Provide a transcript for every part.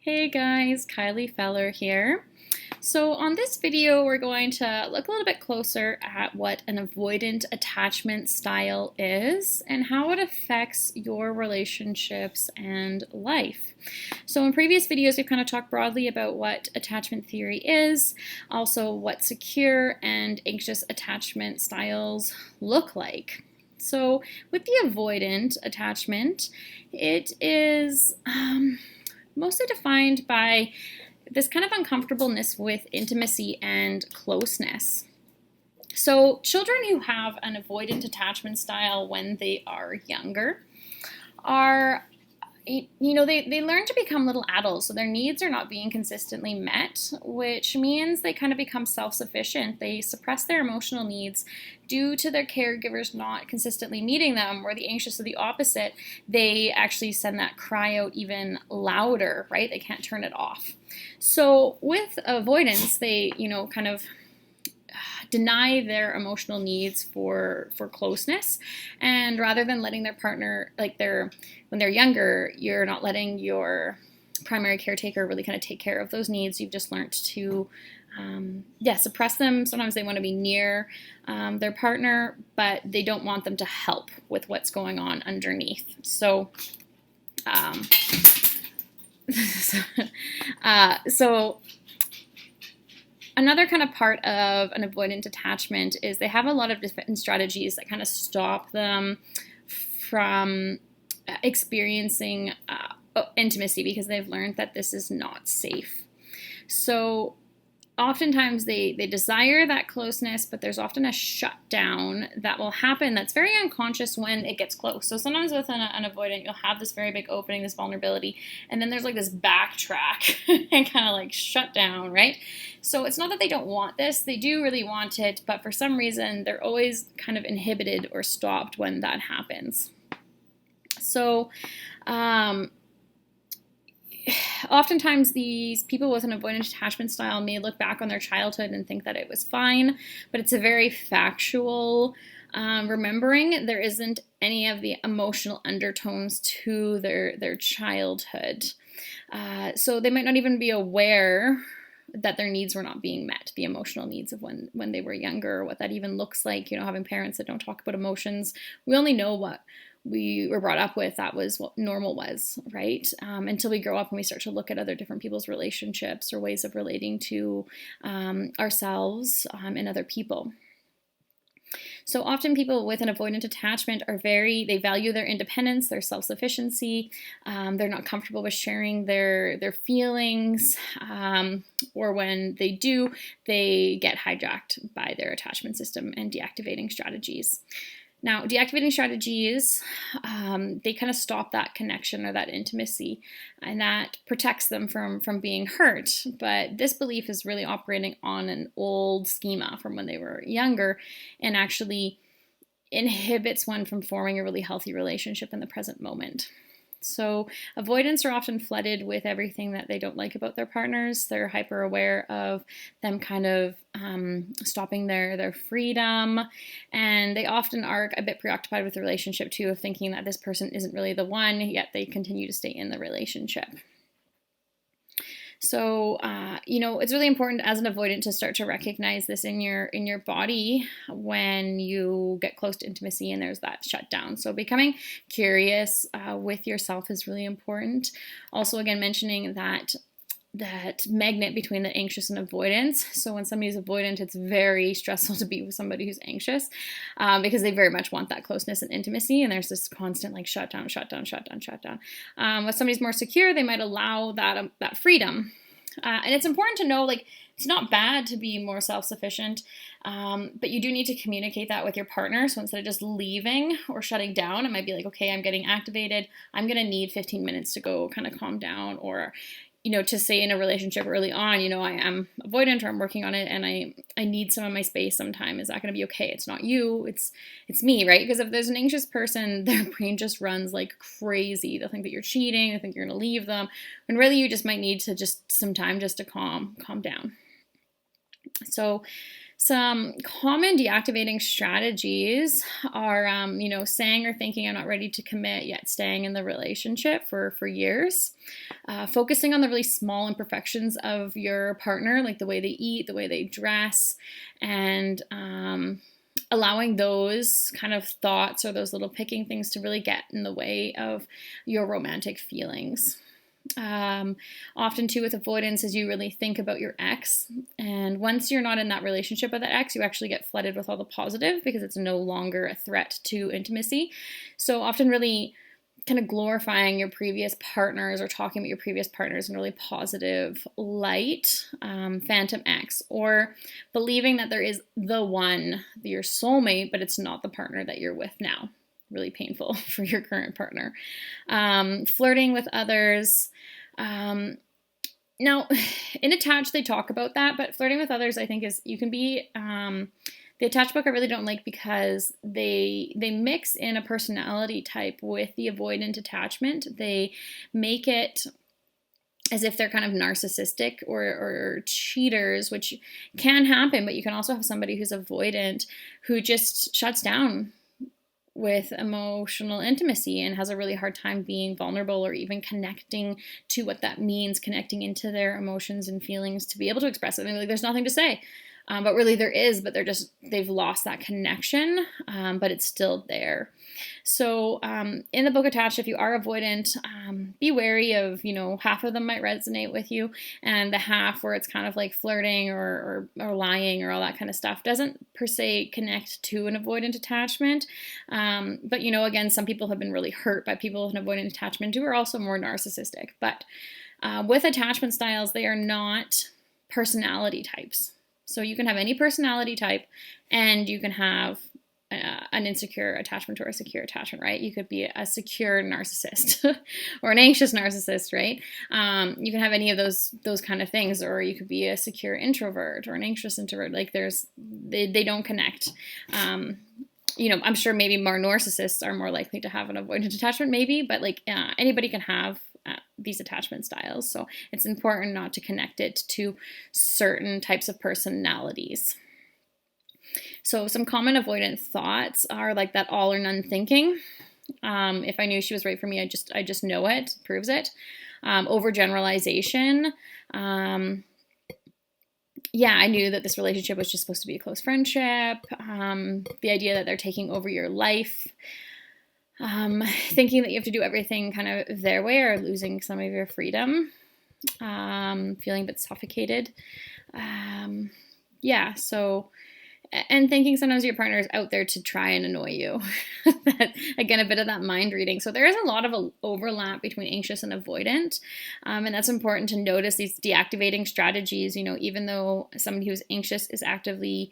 Hey guys, Kylie Feller here. So on this video, we're going to look a little bit closer at what an avoidant attachment style is and how it affects your relationships and life. So in previous videos, we've kind of talked broadly about what attachment theory is, also what secure and anxious attachment styles look like. So with the avoidant attachment, it is mostly defined by this kind of uncomfortableness with intimacy and closeness. So children who have an avoidant attachment style when they are younger are, they learn to become little adults, so their needs are not being consistently met, which means they kind of become self-sufficient. They suppress their emotional needs due to their caregivers not consistently meeting them, or the anxious are the opposite. They actually send that cry out even louder, right? They can't turn it off. So with avoidance, they, kind of deny their emotional needs for closeness, and rather than letting their partner, when they're younger, you're not letting your primary caretaker really kind of take care of those needs. You've just learned to suppress them. Sometimes they want to be near their partner, but they don't want them to help with what's going on underneath. So another kind of part of an avoidant attachment is they have a lot of different strategies that kind of stop them from experiencing intimacy, because they've learned that this is not safe. So oftentimes they desire that closeness, but there's often a shutdown that will happen that's very unconscious when it gets close. So sometimes with an avoidant, you'll have this very big opening, this vulnerability, and then there's like this backtrack and kind of like shut down, right? So it's not that they don't want this, they do really want it, but for some reason they're always kind of inhibited or stopped when that happens. So oftentimes these people with an avoidant attachment style may look back on their childhood and think that it was fine, but it's a very factual remembering. There isn't any of the emotional undertones to their childhood. So they might not even be aware that their needs were not being met, the emotional needs of when they were younger, what that even looks like, having parents that don't talk about emotions. We only know what we were brought up with, that was what normal was, right? Until we grow up and we start to look at other different people's relationships or ways of relating to ourselves and other people. So often people with an avoidant attachment they value their independence, their self-sufficiency. They're not comfortable with sharing their feelings, or when they do, they get hijacked by their attachment system and deactivating strategies. Now, deactivating strategies, they kind of stop that connection or that intimacy, and that protects them from being hurt. But this belief is really operating on an old schema from when they were younger, and actually inhibits one from forming a really healthy relationship in the present moment. So avoidants are often flooded with everything that they don't like about their partners. They're hyper aware of them kind of stopping their freedom, and they often are a bit preoccupied with the relationship too, of thinking that this person isn't really the one, yet they continue to stay in the relationship. So, it's really important as an avoidant to start to recognize this in your body when you get close to intimacy and there's that shutdown. So becoming curious with yourself is really important. Also, again, mentioning that magnet between the anxious and avoidance. So when somebody's avoidant, it's very stressful to be with somebody who's anxious, because they very much want that closeness and intimacy, and there's this constant like shutdown. When somebody's more secure, they might allow that freedom. And it's important to know, it's not bad to be more self-sufficient, but you do need to communicate that with your partner. So instead of just leaving or shutting down, it might be like, okay, I'm getting activated. I'm going to need 15 minutes to go kind of calm down, or to say in a relationship early on, I am avoidant, or I'm working on it, and I need some of my space sometime. Is that going to be okay? It's not you, it's me, right? Because if there's an anxious person, their brain just runs like crazy. They'll think that you're cheating, they think you're going to leave them, when really you just might need to just some time just to calm down. So Some common deactivating strategies are, saying or thinking I'm not ready to commit, yet staying in the relationship for years. Focusing on the really small imperfections of your partner, like the way they eat, the way they dress, and allowing those kind of thoughts or those little picking things to really get in the way of your romantic feelings. Often too with avoidance is you really think about your ex, and once you're not in that relationship with that ex, you actually get flooded with all the positive because it's no longer a threat to intimacy. So often really kind of glorifying your previous partners or talking about your previous partners in a really positive light, phantom ex, or believing that there is the one, your soulmate, but it's not the partner that you're with now. Really painful for your current partner. Flirting with others. Now, in Attached, they talk about that, but flirting with others, I think, is you can be. The Attached book I really don't like because they mix in a personality type with the avoidant attachment. They make it as if they're kind of narcissistic or cheaters, which can happen, but you can also have somebody who's avoidant who just shuts down with emotional intimacy and has a really hard time being vulnerable or even connecting to what that means, connecting into their emotions and feelings to be able to express it. I mean, like, there's nothing to say, but really there is, but they've lost that connection, but it's still there. So in the book Attached, if you are avoidant, be wary of, half of them might resonate with you, and the half where it's kind of like flirting or lying or all that kind of stuff doesn't per se connect to an avoidant attachment. But, again, some people have been really hurt by people with an avoidant attachment who are also more narcissistic. But with attachment styles, they are not personality types. So you can have any personality type, and you can have an insecure attachment or a secure attachment, right? You could be a secure narcissist or an anxious narcissist, right? You can have any of those kind of things, or you could be a secure introvert or an anxious introvert. Like they don't connect. I'm sure maybe more narcissists are more likely to have an avoidant attachment, maybe, but anybody can have these attachment styles. So it's important not to connect it to certain types of personalities. So some common avoidant thoughts are like that all or none thinking. If I knew she was right for me, I just know it, proves it. Overgeneralization. I knew that this relationship was just supposed to be a close friendship. The idea that they're taking over your life. Thinking that you have to do everything kind of their way or losing some of your freedom. Feeling a bit suffocated. And thinking sometimes your partner is out there to try and annoy you. Again, a bit of that mind reading. So there is a lot of overlap between anxious and avoidant. And that's important to notice these deactivating strategies, even though somebody who's anxious is actively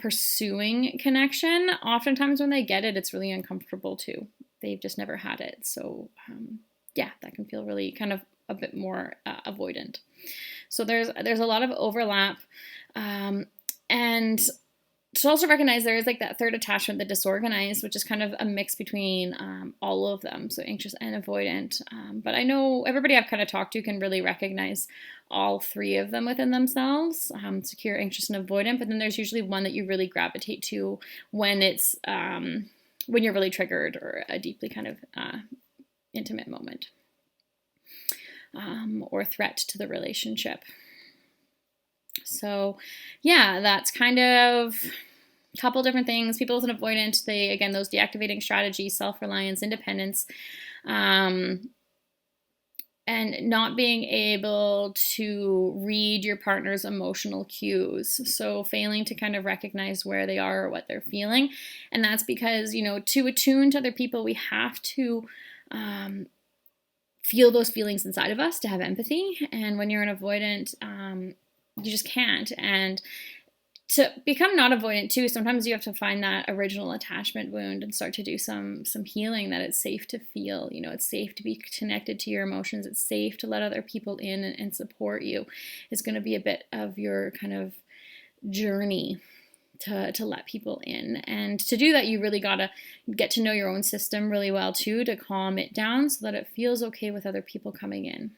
pursuing connection, oftentimes when they get it, it's really uncomfortable too. They've just never had it. So that can feel really kind of a bit more avoidant. So there's a lot of overlap. And to also recognize there is like that third attachment, the disorganized, which is kind of a mix between all of them, so anxious and avoidant. But I know everybody I've kind of talked to can really recognize all three of them within themselves, secure, anxious, and avoidant. But then there's usually one that you really gravitate to when it's when you're really triggered or a deeply kind of intimate moment or threat to the relationship. So that's kind of a couple different things. People with an avoidant, those deactivating strategies, self-reliance, independence, and not being able to read your partner's emotional cues. So failing to kind of recognize where they are or what they're feeling. And that's because, to attune to other people, we have to feel those feelings inside of us to have empathy. And when you're an avoidant, you just can't. And to become not avoidant too, sometimes you have to find that original attachment wound and start to do some healing, that it's safe to feel, it's safe to be connected to your emotions. It's safe to let other people in and support you. It's going to be a bit of your kind of journey to let people in. And to do that, you really got to get to know your own system really well too, to calm it down so that it feels okay with other people coming in.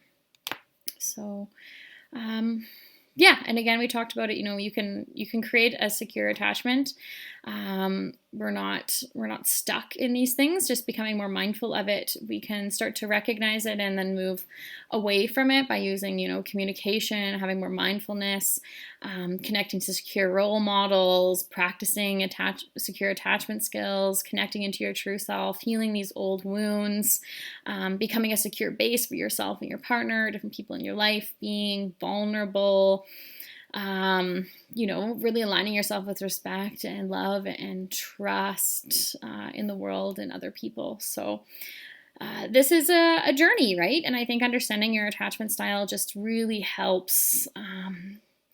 So, Yeah, and again, we talked about it. You can create a secure attachment. We're not stuck in these things. Just becoming more mindful of it, we can start to recognize it and then move away from it by using communication, having more mindfulness, connecting to secure role models, practicing secure attachment skills, connecting into your true self, healing these old wounds, becoming a secure base for yourself and your partner, different people in your life, being vulnerable. Really aligning yourself with respect and love and trust in the world and other people. So this is a journey, right? And I think understanding your attachment style just really helps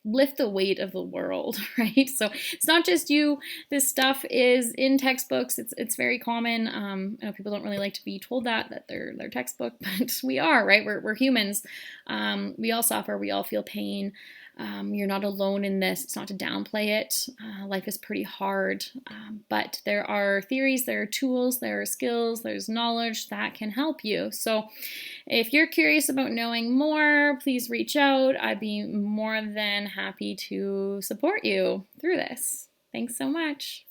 lift the weight of the world, right? So it's not just you. This stuff is in textbooks. It's very common. I know people don't really like to be told that they're textbook, but we are, right? We're humans. We all suffer. We all feel pain. You're not alone in this. It's not to downplay it. Life is pretty hard, but there are theories, there are tools, there are skills, there's knowledge that can help you. So if you're curious about knowing more, please reach out. I'd be more than happy to support you through this. Thanks so much.